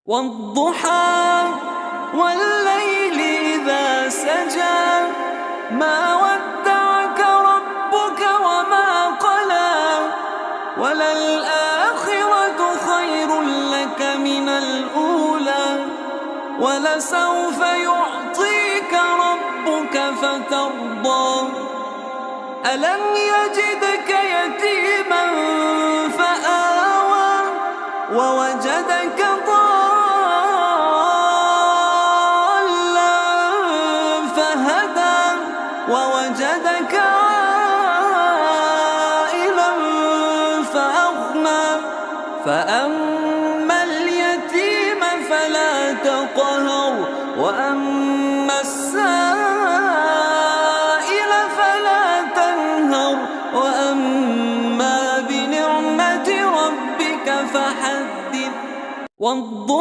والضحى والليل إذا سجى ما ودعك ربك وما قلى وللآخرة خير لك من الأولى ولسوف يعطيك ربك فترضى ألم يجدك يتيما فآوى ووجدك ضالا فهدى ووجدك عائلا فأغنى فأما اليتيم فلا تقهر وأما السائل فلا تنهر وأما بنعمة ربك فحدث. والضحى